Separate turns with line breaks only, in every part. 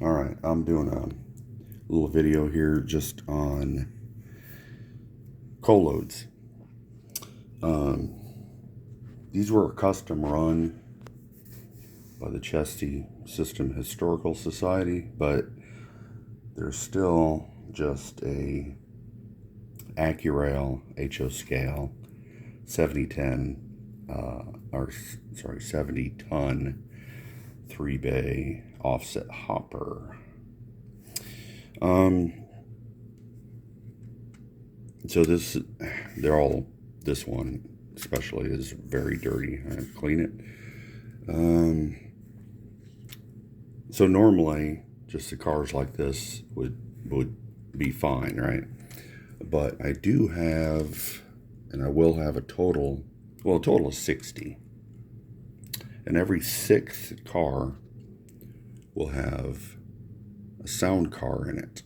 All right, I'm doing a little video here just on coal loads. Um, these were a custom run by the Chesty System Historical Society, but they're still just a Accurail HO scale 70 ton 3-bay offset hopper. So this one especially is very dirty. I clean it. So normally just the cars like this would be fine, right? But I do have, and I will have a total of 60. And every sixth car will have a sound car in it.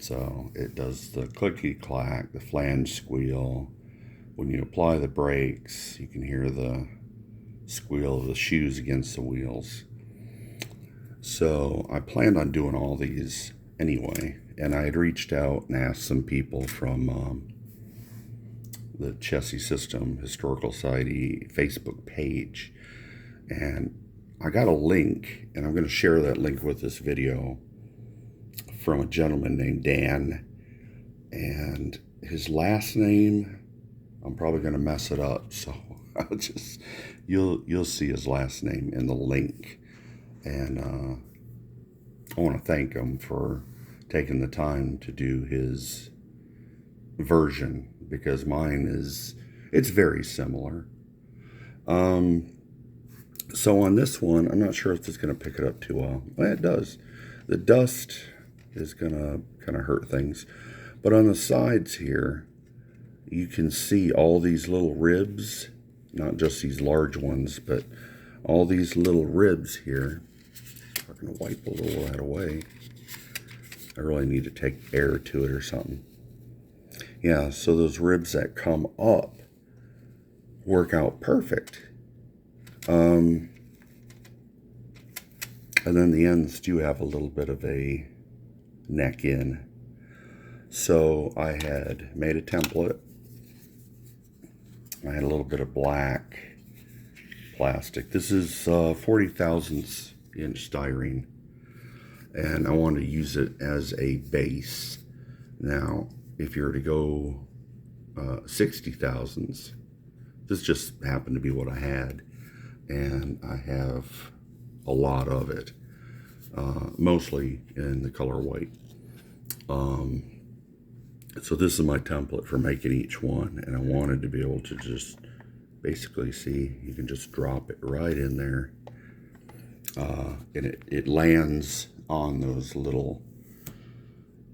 So it does the clicky-clack, the flange squeal. When you apply the brakes, you can hear the squeal of the shoes against the wheels. So I planned on doing all these anyway, and I had reached out and asked some people from the Chesty System Historical Society Facebook page, and I got a link, and I'm going to share that link with this video, from a gentleman named Dan, and his last name, I'm probably going to mess it up, so I'll just, you'll see his last name in the link. And I want to thank him for taking the time to do his version, because mine it's very similar. So on this one, I'm not sure if it's going to pick it up too well. Well, it does. The dust is going to kind of hurt things. But on the sides here, you can see all these little ribs, not just these large ones, but all these little ribs here. I'm going to wipe a little of that away. I really need to take air to it or something. Yeah, so those ribs that come up work out perfect. And then the ends do have a little bit of a neck in. So I had made a template. I had a little bit of black plastic. This is 40 thousandths inch styrene, and I wanted to use it as a base. Now, if you were to go 60 thousandths, this just happened to be what I had, and I have a lot of it, mostly in the color white. So this is my template for making each one, and I wanted to be able to just basically see, you can just drop it right in there, and it lands on those little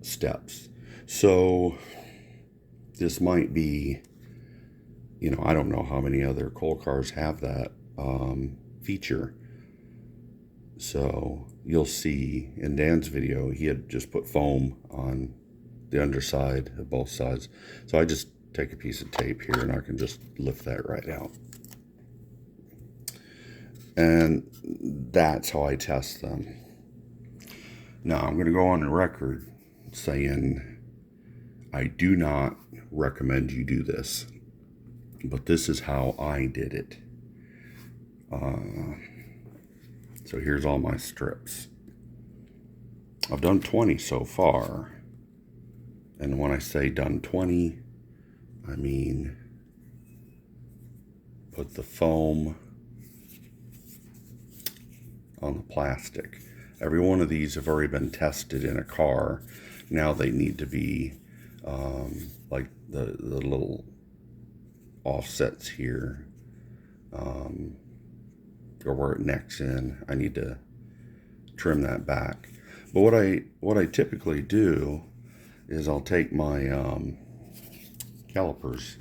steps. So this might be, I don't know how many other coal cars have that feature. So you'll see in Dan's video, he had just put foam on the underside of both sides. So I just take a piece of tape here and I can just lift that right out. And that's how I test them. Now I'm going to go on the record saying I do not recommend you do this, but this is how I did it. So here's all my strips. I've done 20 so far. And when I say done 20, I mean put the foam on the plastic. Every one of these have already been tested in a car. Now they need to be like the little offsets here, or where it necks in. I need to trim that back. But what I typically do is I'll take my calipers,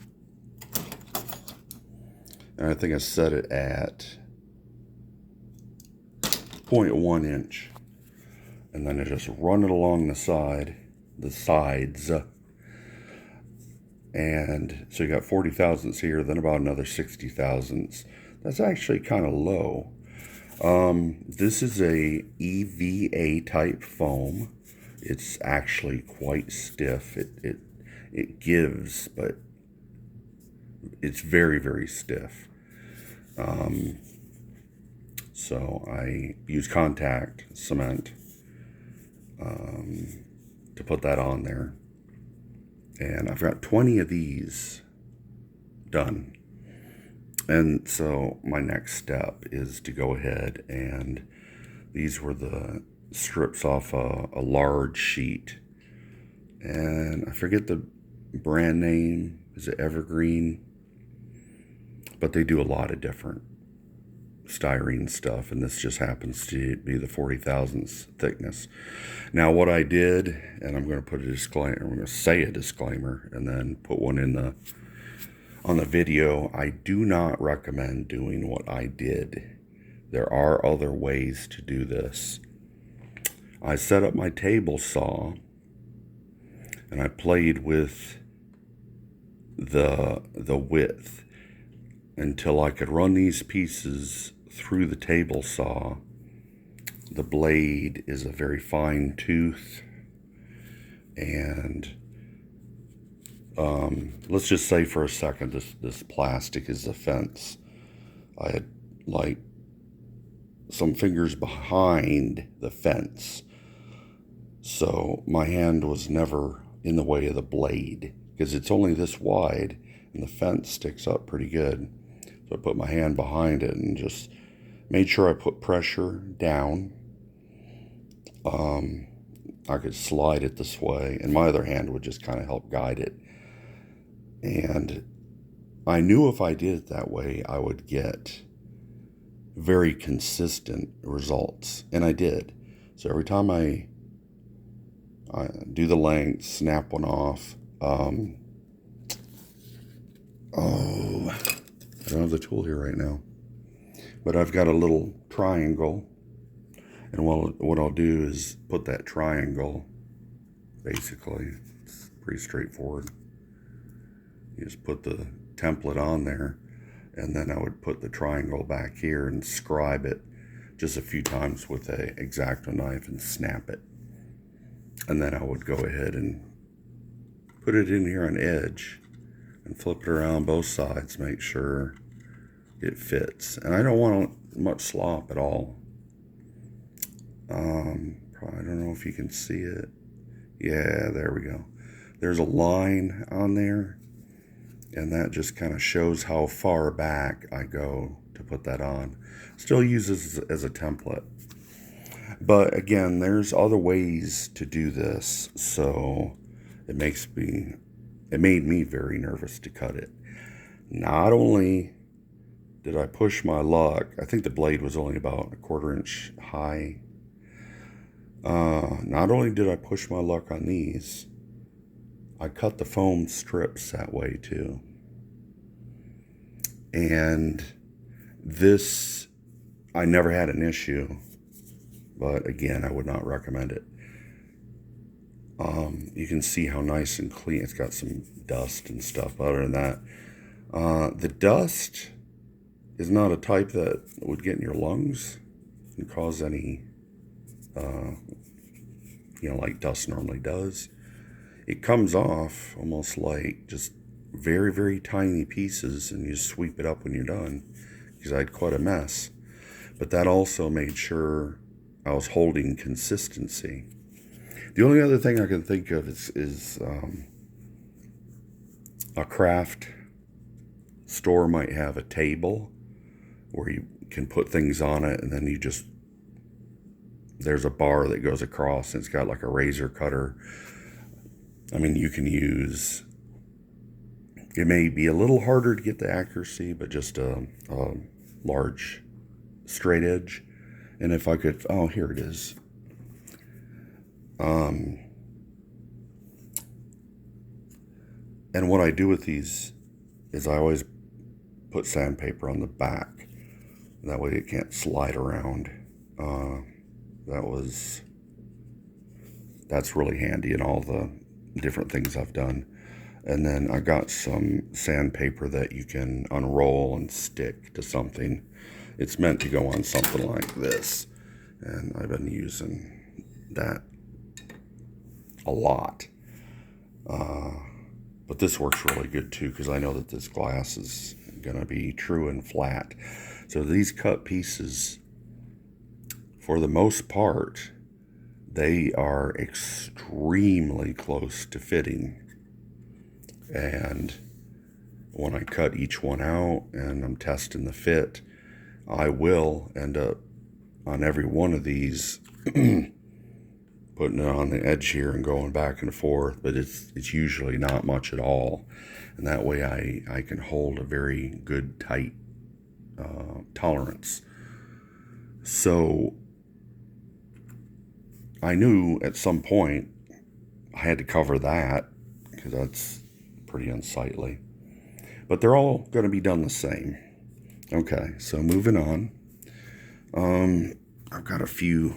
and I think I set it at 0.1 inch, and then I just run it along the sides, and so you got 40 thousandths here, then about another 60 thousandths. That's actually kind of low. This is a EVA type foam. It's actually quite stiff. It gives, but it's very, very stiff. So I use contact cement to put that on there. And I've got 20 of these done. And so my next step is to go ahead, and these were the strips off a large sheet. And I forget the brand name. Is it Evergreen? But they do a lot of different styrene stuff, and this just happens to be the 40 thousandths thickness. Now what I did, and I'm going to put a disclaimer, I'm going to say a disclaimer and then put one in on the video. I do not recommend doing what I did. There are other ways to do this. I set up my table saw and I played with the width until I could run these pieces through the table saw. The blade is a very fine tooth, and let's just say for a second this plastic is the fence. I had like some fingers behind the fence, so my hand was never in the way of the blade because it's only this wide and the fence sticks up pretty good. So I put my hand behind it and just made sure I put pressure down. I could slide it this way, and my other hand would just kind of help guide it. And I knew if I did it that way, I would get very consistent results, and I did. So every time I do the length, snap one off. I don't have the tool here right now, but I've got a little triangle, and what I'll do is put that triangle, basically, it's pretty straightforward. You just put the template on there, and then I would put the triangle back here and scribe it just a few times with a X-Acto knife and snap it. And then I would go ahead and put it in here on edge and flip it around both sides, make sure it fits. And I don't want much slop at all. I don't know if you can see it. Yeah, there we go. There's a line on there, and that just kind of shows how far back I go to put that on. Still use this as a template. But again, there's other ways to do this, so it made me very nervous to cut it. Not only did I push my luck, I think the blade was only about a 1/4 inch high. Not only did I push my luck on these, I cut the foam strips that way too. And this, I never had an issue, but again, I would not recommend it. You can see how nice and clean. It's got some dust and stuff. But other than that, the dust is not a type that would get in your lungs and cause any, like dust normally does. It comes off almost like just very, very tiny pieces, and you sweep it up when you're done, because I had quite a mess. But that also made sure I was holding consistency. The only other thing I can think of is a craft store might have a table where you can put things on it, and then there's a bar that goes across, and it's got like a razor cutter. I mean, you can use, it may be a little harder to get the accuracy, but just a large straight edge. And if I could, oh, here it is. And what I do with these is I always put sandpaper on the back. That way it can't slide around. That's really handy in all the different things I've done. And then I got some sandpaper that you can unroll and stick to something. it's meant to go on something like this. And I've been using that a lot. But this works really good too, because I know that this glass is going to be true and flat. So these cut pieces, for the most part, they are extremely close to fitting. And when I cut each one out and I'm testing the fit, I will end up on every one of these putting it on the edge here and going back and forth, but it's usually not much at all. And that way I can hold a very good, tight tolerance. So I knew at some point I had to cover that, because that's pretty unsightly. But they're all going to be done the same. Okay, so moving on. I've got a few.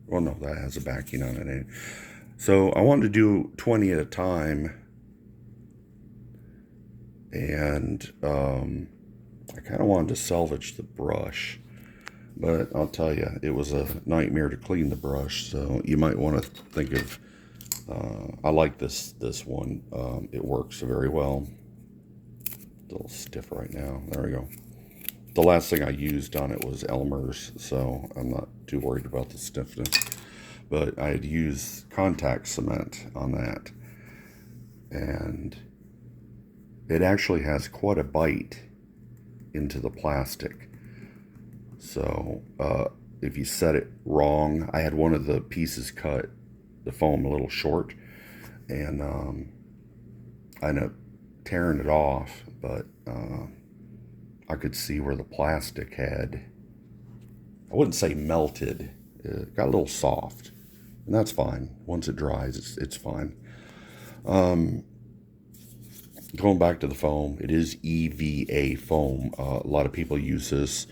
Well, no, that has a backing on it. So I wanted to do 20 at a time. And I kind of wanted to salvage the brush. But I'll tell you, it was a nightmare to clean the brush. So you might want to think of, I like this one. It works very well. A little stiff right now. There we go. The last thing I used on it was Elmer's, so I'm not too worried about the stiffness. But I had used contact cement on that. And it actually has quite a bite into the plastic. So if you set it wrong, I had one of the pieces cut, the foam, a little short. And I ended up tearing it off, but I could see where the plastic had, I wouldn't say melted, it got a little soft, and that's fine. Once it dries, it's fine. Going back to the foam, it is EVA foam. A lot of people use this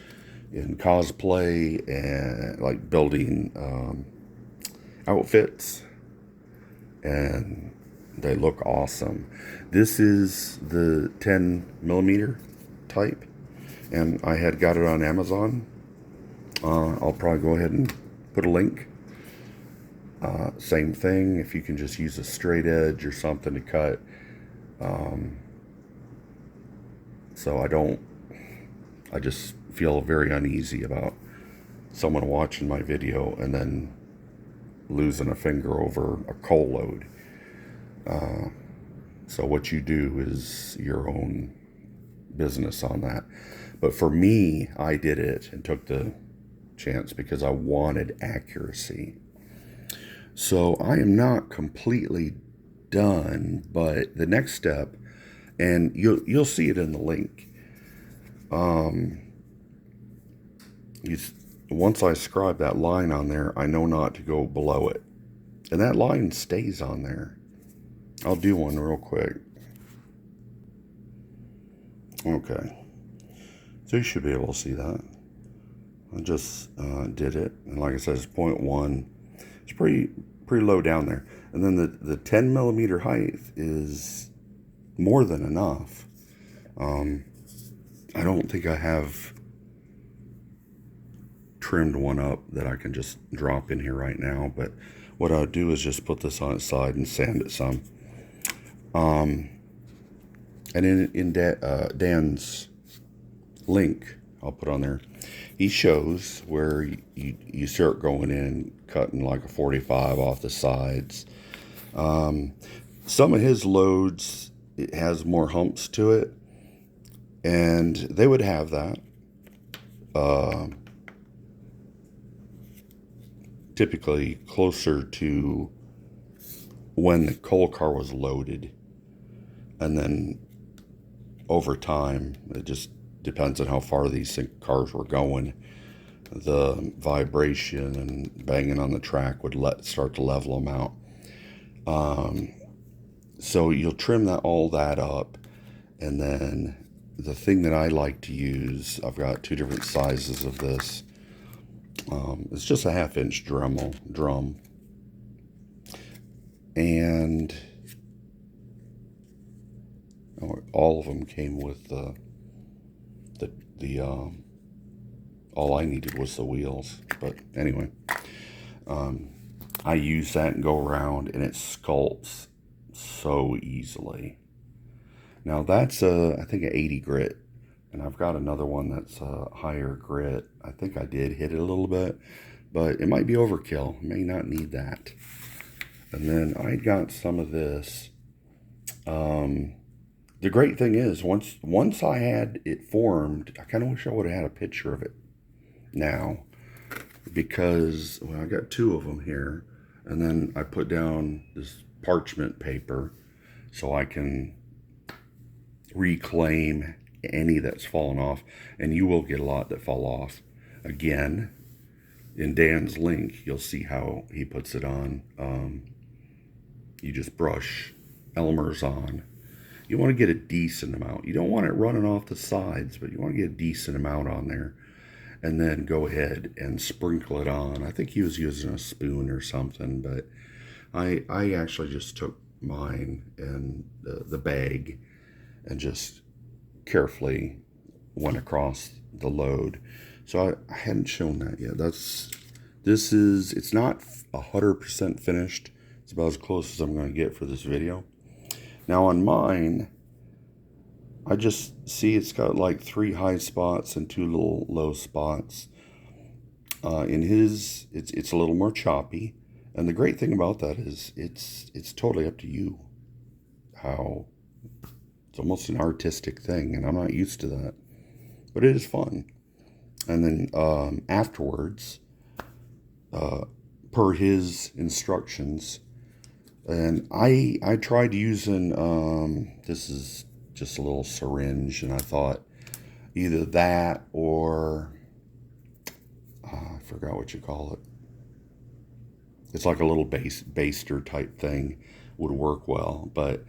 in cosplay and like building outfits, and they look awesome. This is the 10 millimeter type, and I had got it on Amazon. I'll probably go ahead and put a link. Same thing, if you can just use a straight edge or something to cut. So I just feel very uneasy about someone watching my video and then losing a finger over a coal load. So what you do is your own business on that. But for me, I did it and took the chance because I wanted accuracy. So I am not completely done, but the next step, and you'll see it in the link. Once I scribe that line on there, I know not to go below it, and that line stays on there. I'll do one real quick. Okay, so you should be able to see that. I just did it, and like I said, it's 0.1. It's pretty low down there. And then the 10 millimeter height is more than enough. I don't think I have trimmed one up that I can just drop in here right now, but what I'll do is just put this on its side and sand it some. And in Dan's link, I'll put on there, he shows where you start going in, cutting like a 45 off the sides. Some of his loads, it has more humps to it, and they would have that. Typically closer to when the coal car was loaded, and then over time, it just depends on how far these cars were going. The vibration and banging on the track would start to level them out. So you'll trim all that up, and then the thing that I like to use, I've got two different sizes of this. It's just a 1/2-inch drum, and all of them came with the All I needed was the wheels. But anyway, I use that and go around, and it sculpts so easily. Now that's I think an 80 grit, and I've got another one that's a higher grit. I think I did hit it a little bit, but it might be overkill. May not need that. And then I got some of this. The great thing is, once I had it formed, I kind of wish I would have had a picture of it now, because well, I got two of them here, and then I put down this parchment paper so I can reclaim any that's fallen off, and you will get a lot that fall off. Again, in Dan's link, you'll see how he puts it on. You just brush Elmer's on. You want to get a decent amount. You don't want it running off the sides, but you want to get a decent amount on there. And then go ahead and sprinkle it on. I think he was using a spoon or something, but I actually just took mine and the bag and just carefully went across the load. So I hadn't shown that yet. It's not 100% finished. It's about as close as I'm going to get for this video. Now on mine, I just see it's got like 3 high spots and 2 little low spots. In his, it's a little more choppy. And the great thing about that is it's totally up to you. How it's almost an artistic thing, and I'm not used to that, but it is fun. And then afterwards, per his instructions, and I tried using this is just a little syringe, and I thought either that or I forgot what you call it. It's like a little baster type thing would work well, but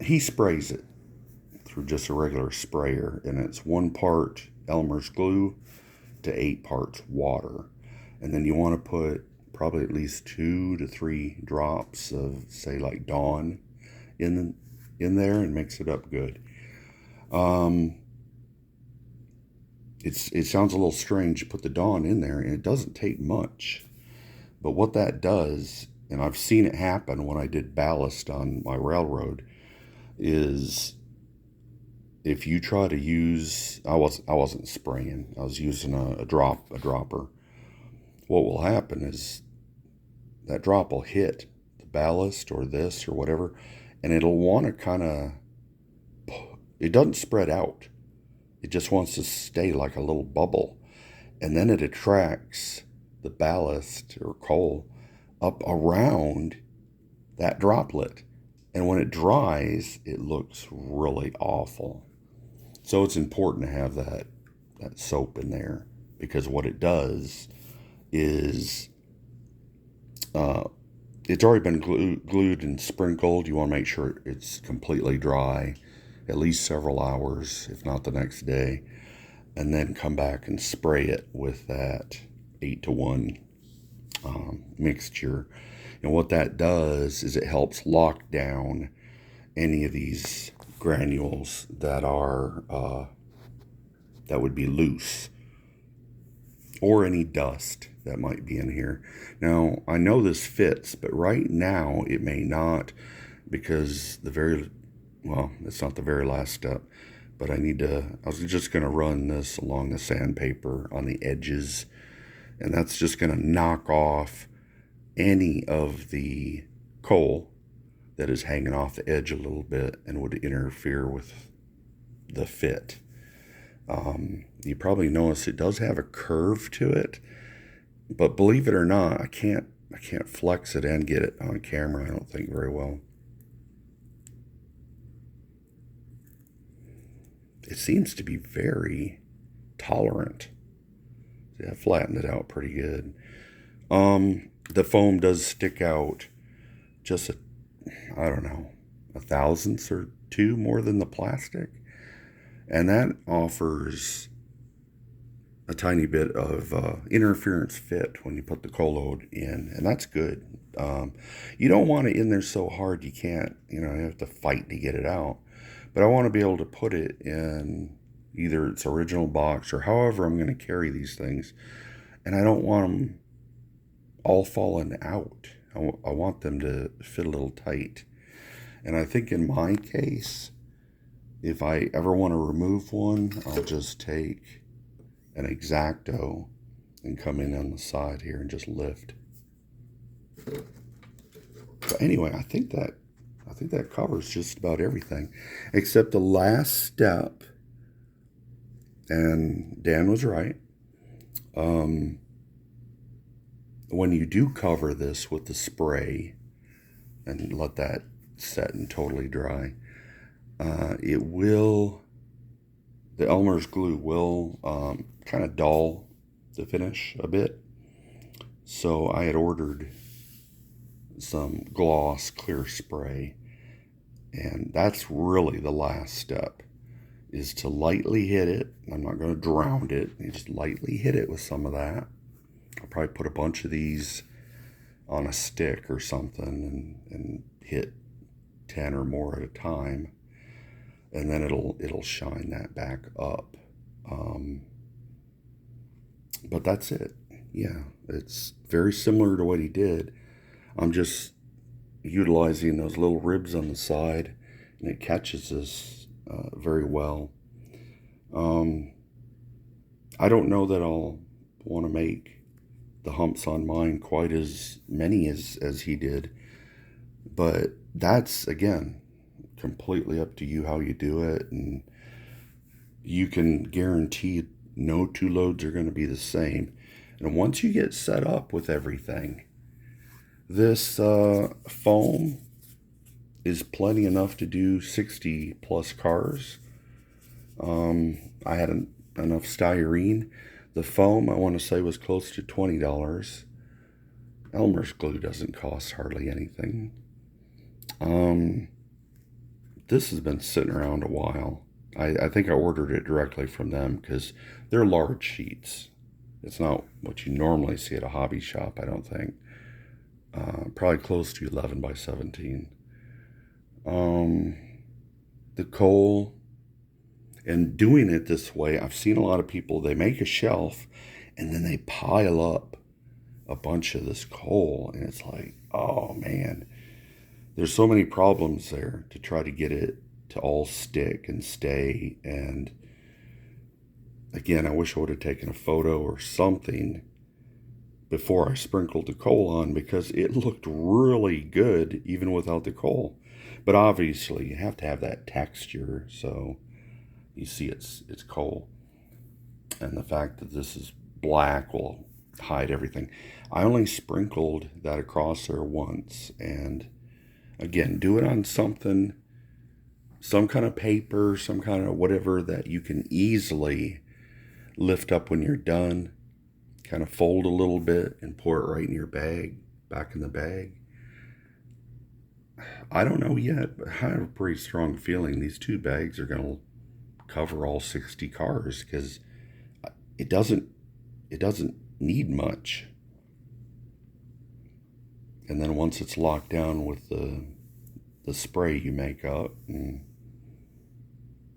he sprays it through just a regular sprayer, and it's 1 part Elmer's glue to 8 parts water. And then you want to put probably at least 2 to 3 drops of, say, like Dawn in there, and mix it up good. It sounds a little strange to put the Dawn in there, and it doesn't take much. But what that does, and I've seen it happen when I did ballast on my railroad, is if you try to use, I wasn't spraying, I was using a dropper. What will happen is that drop will hit the ballast or this or whatever, and it'll want to kind of, it doesn't spread out. It just wants to stay like a little bubble. And then it attracts the ballast or coal up around that droplet. And when it dries, it looks really awful. So it's important to have that soap in there, because what it does is it's already been glued and sprinkled. You want to make sure it's completely dry, at least several hours, if not the next day, and then come back and spray it with that 8-to-1 mixture. And what that does is it helps lock down any of these granules that are that would be loose, or any dust that might be in here. Now, I know this fits, but right now it may not, because it's not the very last step, but I was just going to run this along the sandpaper on the edges, and that's just going to knock off any of the coal that is hanging off the edge a little bit and would interfere with the fit. You probably notice it does have a curve to it, but believe it or not, I can't flex it and get it on camera, I don't think, very well. It seems to be very tolerant. See, I flattened it out pretty good. The foam does stick out just I don't know, 1/1000th or 2 more than the plastic. And that offers a tiny bit of interference fit when you put the coal load in, and that's good. You don't want it in there so hard you can't, you have to fight to get it out. But I want to be able to put it in either it's original box or however I'm going to carry these things. And I don't want them all falling out. I want them to fit a little tight. And I think in my case, if I ever want to remove one, I'll just take an X-Acto and come in on the side here and just lift. But anyway, I think that covers just about everything, except the last step. And Dan was right. When you do cover this with the spray and let that set and totally dry, the Elmer's glue will kind of dull the finish a bit. So I had ordered some gloss clear spray, and that's really the last step, is to lightly hit it. I'm not going to drown it. You just lightly hit it with some of that. I'll probably put a bunch of these on a stick or something and hit 10 or more at a time, and then it'll shine that back up. But that's it. Yeah, it's very similar to what he did. I'm just utilizing those little ribs on the side, and it catches this very well. I don't know that I'll want to make the humps on mine quite as many as he did, but that's, again, completely up to you how you do it, and you can guarantee no two loads are going to be the same. And once you get set up with everything, this foam is plenty enough to do 60 plus cars. I had enough styrene. The foam, I want to say, was close to $20. Elmer's glue doesn't cost hardly anything. This has been sitting around a while. I think I ordered it directly from them because they're large sheets. It's not what you normally see at a hobby shop, I don't think. Probably close to 11 by 17. The coal, and doing it this way, I've seen a lot of people, they make a shelf and then they pile up a bunch of this coal, and it's like, oh man, there's so many problems there to try to get it to all stick and stay. And again, I wish I would have taken a photo or something before I sprinkled the coal on, because it looked really good even without the coal. But obviously you have to have that texture, so you see it's coal. And the fact that this is black will hide everything. I only sprinkled that across there once, and again, do it on something, some kind of paper, some kind of whatever that you can easily lift up when you're done. Kind of fold a little bit and pour it right in your bag, back in the bag. I don't know yet, but I have a pretty strong feeling these two bags are going to cover all 60 cars, because it doesn't need much. And then once it's locked down with the spray you make up, and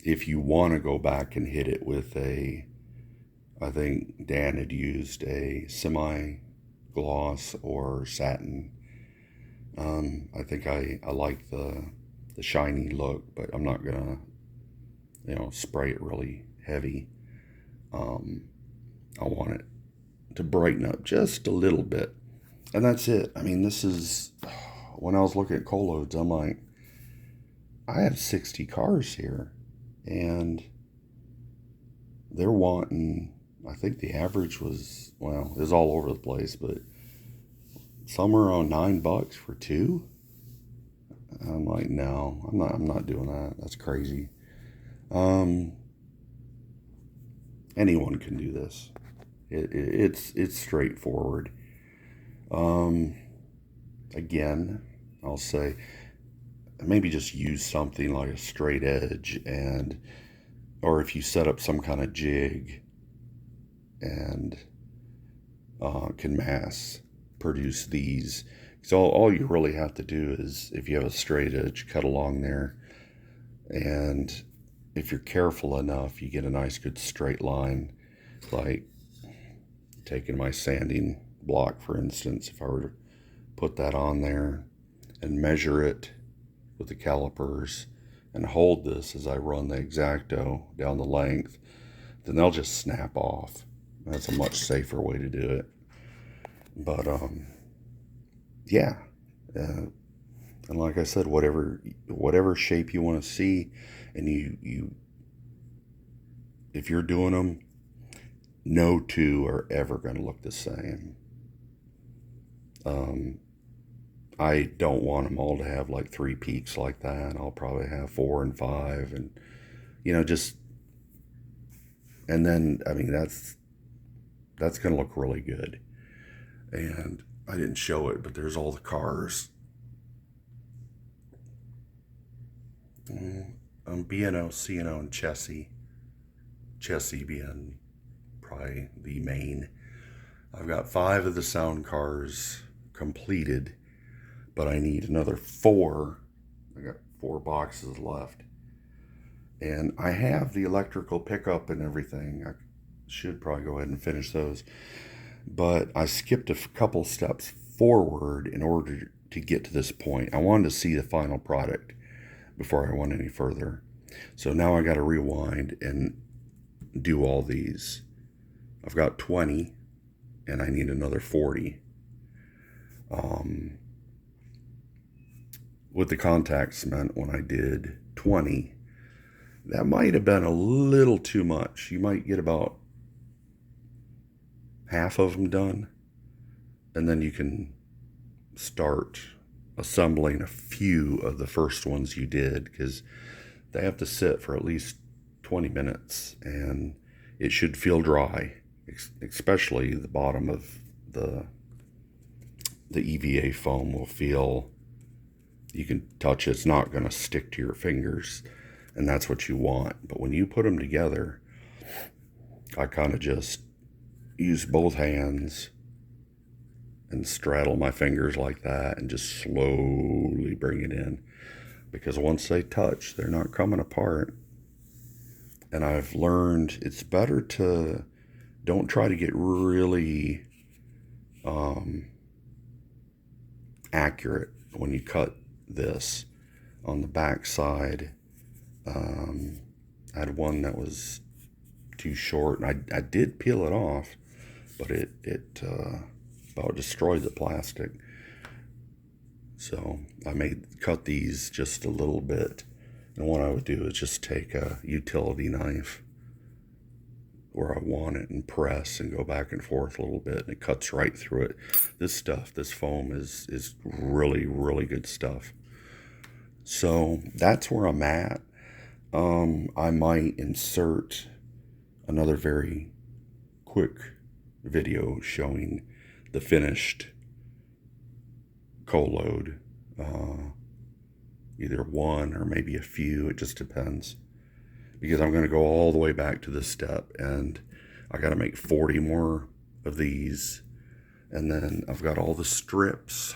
if you want to go back and hit it with I think Dan had used a semi-gloss or satin. I think I like the shiny look, but I'm not gonna, spray it really heavy. I want it to brighten up just a little bit, and that's it. I mean, this is, when I was looking at coal loads, I'm like, I have 60 cars here, and they're wanting, I think the average was, well, it was all over the place, but somewhere around $9 for two. I'm like, no, I'm not doing that. That's crazy. Anyone can do this. It's straightforward. Again, I'll say, maybe just use something like a straight edge, or if you set up some kind of jig and can mass produce these. So all you really have to do is, if you have a straight edge, cut along there, and if you're careful enough, you get a nice good straight line. Like taking my sanding block, for instance, if I were to put that on there and measure it with the calipers and hold this as I run the X-Acto down the length, then they'll just snap off. That's a much safer way to do it. But yeah, and like I said, whatever shape you want to see, and you if you're doing them, no two are ever going to look the same. I don't want them all to have like 3 peaks like that. I'll probably have 4 and 5, and just, and then I mean that's going to look really good. And I didn't show it, but there's all the cars. B&O, C&O, and Chessie. Chessie being probably the main. I've got 5 of the sound cars completed, but I need another 4. I got 4 boxes left. And I have the electrical pickup and everything. I should probably go ahead and finish those. But I skipped a couple steps forward in order to get to this point. I wanted to see the final product before I went any further. So now I got to rewind and do all these. I've got 20, and I need another 40. With the contact cement, when I did 20, that might have been a little too much. You might get about half of them done, and then you can start assembling a few of the first ones you did, because they have to sit for at least 20 minutes, and it should feel dry, especially the bottom of the EVA foam will feel, you can touch it, it's not going to stick to your fingers, and that's what you want. But when you put them together, I kind of just use both hands and straddle my fingers like that and just slowly bring it in, because once they touch, they're not coming apart. And I've learned it's better to don't try to get really accurate when you cut this on the back side. I had one that was too short, and I did peel it off, but it about destroyed the plastic. So I cut these just a little bit, and what I would do is just take a utility knife where I want it and press and go back and forth a little bit, and it cuts right through it. This foam is really, really good stuff. So that's where I'm at. I might insert another very quick video showing the finished co-load, either one or maybe a few, it just depends, because I'm going to go all the way back to this step, and I got to make 40 more of these, and then I've got all the strips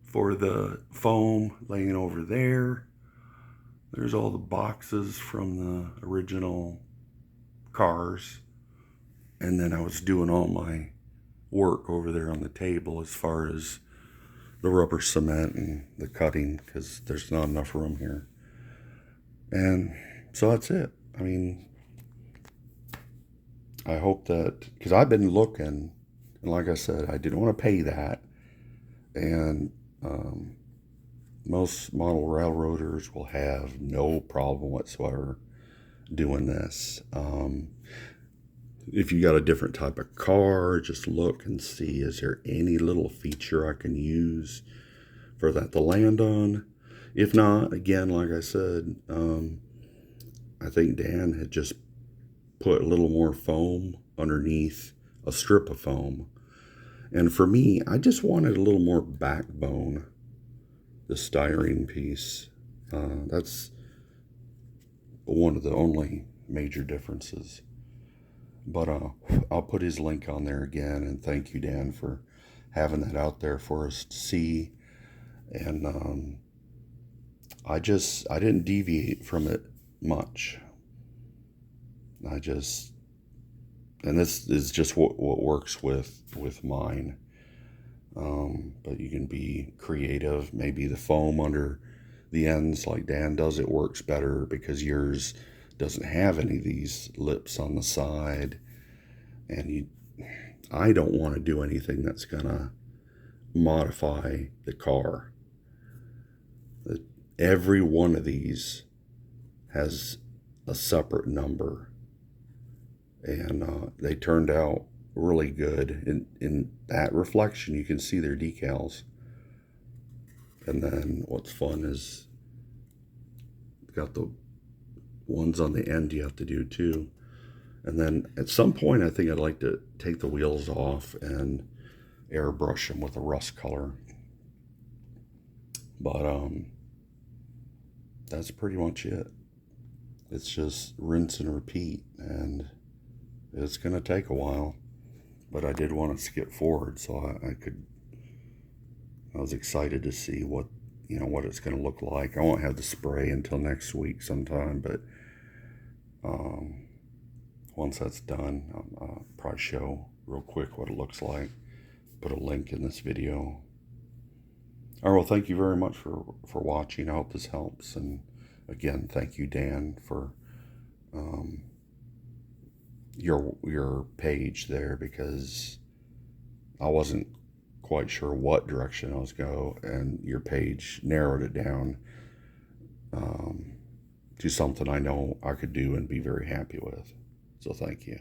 for the foam laying over there. There's all the boxes from the original cars, and then I was doing all my work over there on the table as far as the rubber cement and the cutting, because there's not enough room here. And so that's it. I mean, I hope that, because I've been looking, and like I said, I didn't want to pay that, and most model railroaders will have no problem whatsoever doing this. If you got a different type of car, just look and see, is there any little feature I can use for that to land on? If not, again, like I said, I think Dan had just put a little more foam underneath a strip of foam. And for me, I just wanted a little more backbone, the styrene piece. That's one of the only major differences. But I'll put his link on there again, and thank you, Dan, for having that out there for us to see. And I didn't deviate from it much. I just, and this is just what works with mine. But you can be creative. Maybe the foam under the ends like Dan does, it works better because yours doesn't have any of these lips on the side. And I don't want to do anything that's gonna modify the car. Every one of these has a separate number, and they turned out really good. In that reflection, you can see their decals. And then what's fun is got the ones on the end you have to do too. And then at some point, I think I'd like to take the wheels off and airbrush them with a rust color. But that's pretty much it. It's just rinse and repeat, and it's going to take a while. But I did want to skip forward so I was excited to see what it's going to look like. I won't have the spray until next week sometime, but once that's done, I'll probably show real quick what it looks like. Put a link in this video. All right, well, thank you very much for watching. I hope this helps. And again, thank you, Dan, for your page there, because I wasn't quite sure what direction I was going, and your page narrowed it down to something I know I could do and be very happy with. So thank you.